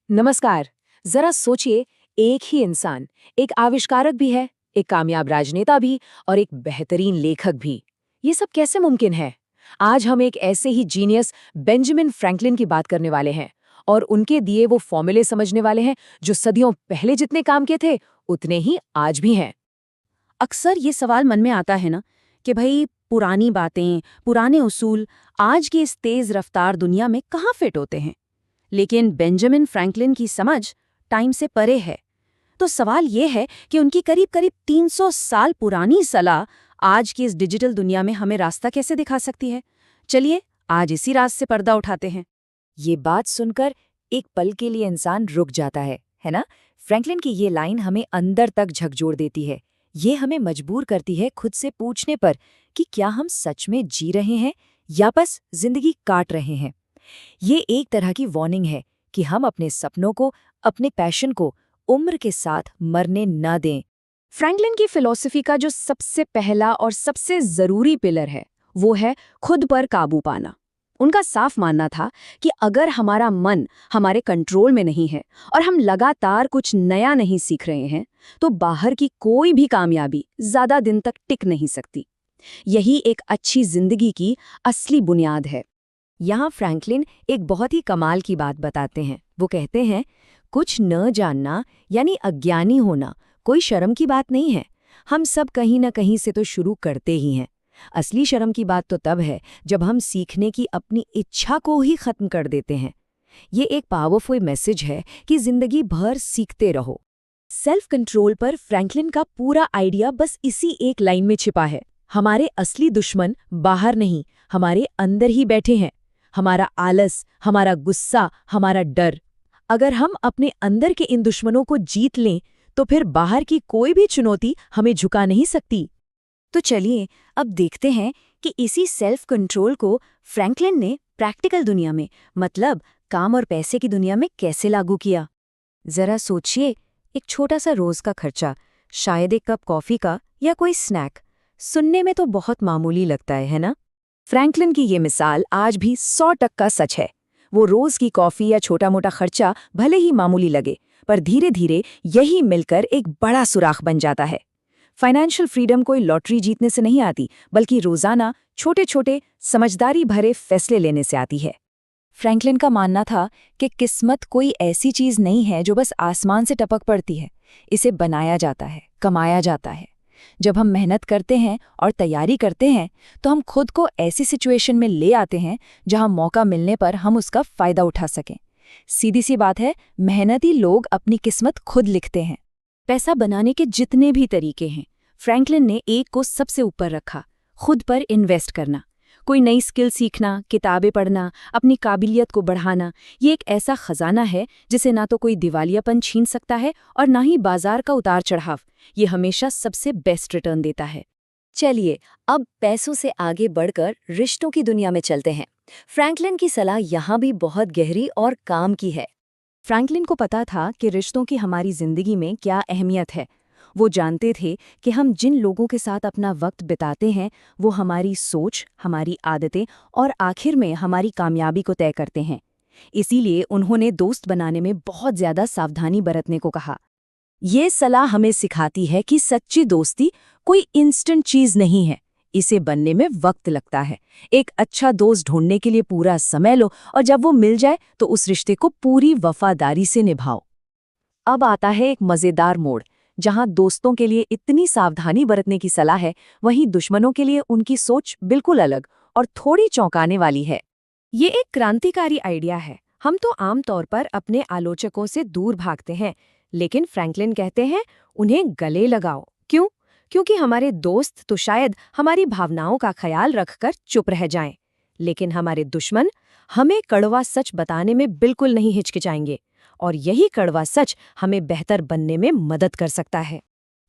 नमस्कार। जरा सोचिए, एक ही इंसान एक आविष्कारक भी है, एक कामयाब राजनेता भी और एक बेहतरीन लेखक भी। ये सब कैसे मुमकिन है? आज हम एक ऐसे ही जीनियस बेंजामिन फ्रैंकलिन की बात करने वाले हैं और उनके दिए वो फॉर्मूले समझने वाले हैं जो सदियों पहले जितने काम के थे उतने ही आज भी हैं। अक्सर ये सवाल मन में आता है ना कि भाई पुरानी बातें, पुराने उसूल आज की इस तेज रफ्तार दुनिया में कहाँ फिट होते हैं। लेकिन बेंजामिन फ्रैंकलिन की समझ टाइम से परे है। तो सवाल ये है कि उनकी करीब करीब 300 साल पुरानी सलाह आज की इस डिजिटल दुनिया में हमें रास्ता कैसे दिखा सकती है। चलिए आज इसी राज से पर्दा उठाते हैं। ये बात सुनकर एक पल के लिए इंसान रुक जाता है ना? फ्रैंकलिन की ये लाइन हमें अंदर तक झकझोर देती है। ये हमें मजबूर करती है खुद से पूछने पर कि क्या हम सच में जी रहे हैं या बस जिंदगी काट रहे हैं। ये एक तरह की वार्निंग है कि हम अपने सपनों को, अपने पैशन को उम्र के साथ मरने न दें। फ्रैंकलिन की फिलॉसफी का जो सबसे पहला और सबसे जरूरी पिलर है वो है खुद पर काबू पाना। उनका साफ मानना था कि अगर हमारा मन हमारे कंट्रोल में नहीं है और हम लगातार कुछ नया नहीं सीख रहे हैं तो बाहर की कोई भी कामयाबी ज्यादा दिन तक टिक नहीं सकती। यही एक अच्छी जिंदगी की असली बुनियाद है। यहाँ फ्रैंकलिन एक बहुत ही कमाल की बात बताते हैं। वो कहते हैं, कुछ न जानना यानी अज्ञानी होना कोई शर्म की बात नहीं है। हम सब कहीं न कहीं से तो शुरू करते ही हैं। असली शर्म की बात तो तब है जब हम सीखने की अपनी इच्छा को ही खत्म कर देते हैं। ये एक पावरफुल मैसेज है कि जिंदगी भर सीखते रहो। सेल्फ कंट्रोल पर फ्रैंकलिन का पूरा आइडिया बस इसी एक लाइन में छिपा है। हमारे असली दुश्मन बाहर नहीं, हमारे अंदर ही बैठे हैं। हमारा आलस, हमारा गुस्सा, हमारा डर। अगर हम अपने अंदर के इन दुश्मनों को जीत लें तो फिर बाहर की कोई भी चुनौती हमें झुका नहीं सकती। तो चलिए अब देखते हैं कि इसी सेल्फ कंट्रोल को फ्रैंकलिन ने प्रैक्टिकल दुनिया में, मतलब काम और पैसे की दुनिया में कैसे लागू किया। जरा सोचिए, एक छोटा सा रोज का खर्चा, शायद एक कप कॉफी का या कोई स्नैक, सुनने में तो बहुत मामूली लगता है ना? फ्रैंकलिन की ये मिसाल आज भी 100% सच है। वो रोज की कॉफी या छोटा मोटा खर्चा भले ही मामूली लगे, पर धीरे धीरे यही मिलकर एक बड़ा सुराख बन जाता है। फाइनेंशियल फ्रीडम कोई लॉटरी जीतने से नहीं आती, बल्कि रोजाना छोटे छोटे समझदारी भरे फैसले लेने से आती है। फ्रैंकलिन का मानना था कि किस्मत कोई ऐसी चीज नहीं है जो बस आसमान से टपक पड़ती है। इसे बनाया जाता है, कमाया जाता है। जब हम मेहनत करते हैं और तैयारी करते हैं तो हम खुद को ऐसी सिचुएशन में ले आते हैं जहां मौका मिलने पर हम उसका फायदा उठा सकें। सीधी सी बात है, मेहनती लोग अपनी किस्मत खुद लिखते हैं। पैसा बनाने के जितने भी तरीके हैं, फ्रैंकलिन ने एक को सबसे ऊपर रखा, खुद पर इन्वेस्ट करना। कोई नई स्किल सीखना, किताबें पढ़ना, अपनी काबिलियत को बढ़ाना, ये एक ऐसा खजाना है जिसे ना तो कोई दिवालियापन छीन सकता है और ना ही बाजार का उतार चढ़ाव। ये हमेशा सबसे बेस्ट रिटर्न देता है। चलिए अब पैसों से आगे बढ़कर रिश्तों की दुनिया में चलते हैं। फ्रैंकलिन की सलाह यहाँ भी बहुत गहरी और काम की है। फ्रैंकलिन को पता था कि रिश्तों की हमारी जिंदगी में क्या अहमियत है। वो जानते थे कि हम जिन लोगों के साथ अपना वक्त बिताते हैं वो हमारी सोच, हमारी आदतें और आखिर में हमारी कामयाबी को तय करते हैं। इसीलिए उन्होंने दोस्त बनाने में बहुत ज्यादा सावधानी बरतने को कहा। ये सलाह हमें सिखाती है कि सच्ची दोस्ती कोई इंस्टेंट चीज नहीं है, इसे बनने में वक्त लगता है। एक अच्छा दोस्त ढूंढने के लिए पूरा समय लो और जब वो मिल जाए तो उस रिश्ते को पूरी वफादारी से निभाओ। अब आता है एक मजेदार मोड़, जहां दोस्तों के लिए इतनी सावधानी बरतने की सलाह है, वहीं दुश्मनों के लिए उनकी सोच बिल्कुल अलग और थोड़ी चौंकाने वाली है। ये एक क्रांतिकारी आइडिया है। हम तो आमतौर पर अपने आलोचकों से दूर भागते हैं, लेकिन फ्रैंकलिन कहते हैं उन्हें गले लगाओ। क्यों? क्योंकि हमारे दोस्त तो शायद हमारी भावनाओं का ख्याल रखकर चुप रह जाएं, लेकिन हमारे दुश्मन हमें कड़वा सच बताने में बिल्कुल नहीं हिचकिचाएंगे, और यही कड़वा सच हमें बेहतर बनने में मदद कर सकता है।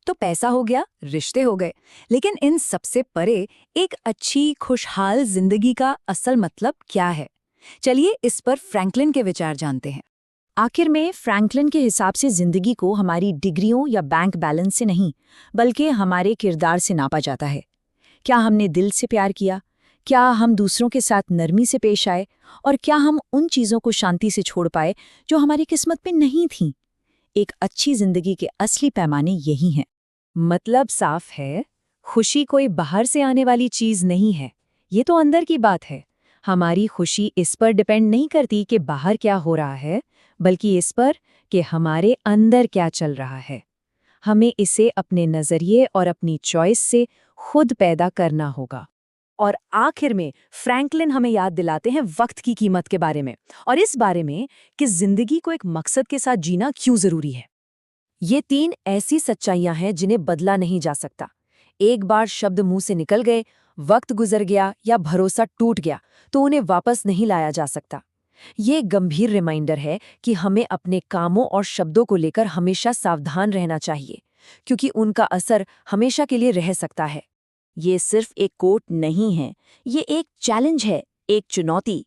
तो पैसा हो गया, रिश्ते हो गए, लेकिन इन सबसे परे एक अच्छी खुशहाल जिंदगी का असल मतलब क्या है? चलिए इस पर फ्रैंकलिन के विचार जानते हैं। आखिर में फ्रैंकलिन के हिसाब से जिंदगी को हमारी डिग्रियों या बैंक बैलेंस से नहीं, बल्कि हमारे किरदार से नापा जाता है। क्या हमने दिल से प्यार किया? क्या हम दूसरों के साथ नरमी से पेश आए, और क्या हम उन चीज़ों को शांति से छोड़ पाए जो हमारी किस्मत में नहीं थीं? एक अच्छी जिंदगी के असली पैमाने यही हैं। मतलब साफ है, खुशी कोई बाहर से आने वाली चीज नहीं है, ये तो अंदर की बात है। हमारी खुशी इस पर डिपेंड नहीं करती कि बाहर क्या हो रहा है, बल्कि इस पर कि हमारे अंदर क्या चल रहा है। हमें इसे अपने नजरिए और अपनी चॉइस से खुद पैदा करना होगा। और आखिर में फ्रैंकलिन हमें याद दिलाते हैं वक्त की कीमत के बारे में, और इस बारे में कि जिंदगी को एक मकसद के साथ जीना क्यों जरूरी है। ये 3 ऐसी सच्चाइयां हैं जिन्हें बदला नहीं जा सकता। एक बार शब्द मुंह से निकल गए, वक्त गुजर गया या भरोसा टूट गया तो उन्हें वापस नहीं लाया जा सकता। ये गंभीर रिमाइंडर है कि हमें अपने कामों और शब्दों को लेकर हमेशा सावधान रहना चाहिए, क्योंकि उनका असर हमेशा के लिए रह सकता है। ये सिर्फ एक कोट नहीं है, ये एक चैलेंज है, एक चुनौती।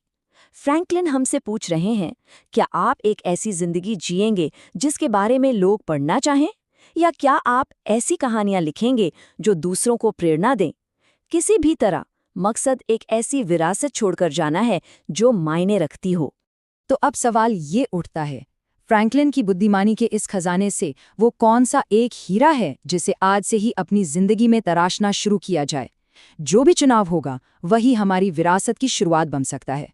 फ्रैंकलिन हमसे पूछ रहे हैं, क्या आप एक ऐसी जिंदगी जिएंगे जिसके बारे में लोग पढ़ना चाहें, या क्या आप ऐसी कहानियां लिखेंगे जो दूसरों को प्रेरणा दें? किसी भी तरह मकसद एक ऐसी विरासत छोड़कर जाना है जो मायने रखती हो। तो अब सवाल ये उठता है, फ्रैंकलिन की बुद्धिमानी के इस खजाने से वो कौन सा एक हीरा है जिसे आज से ही अपनी जिंदगी में तराशना शुरू किया जाए? जो भी चुनाव होगा, वही हमारी विरासत की शुरुआत बन सकता है।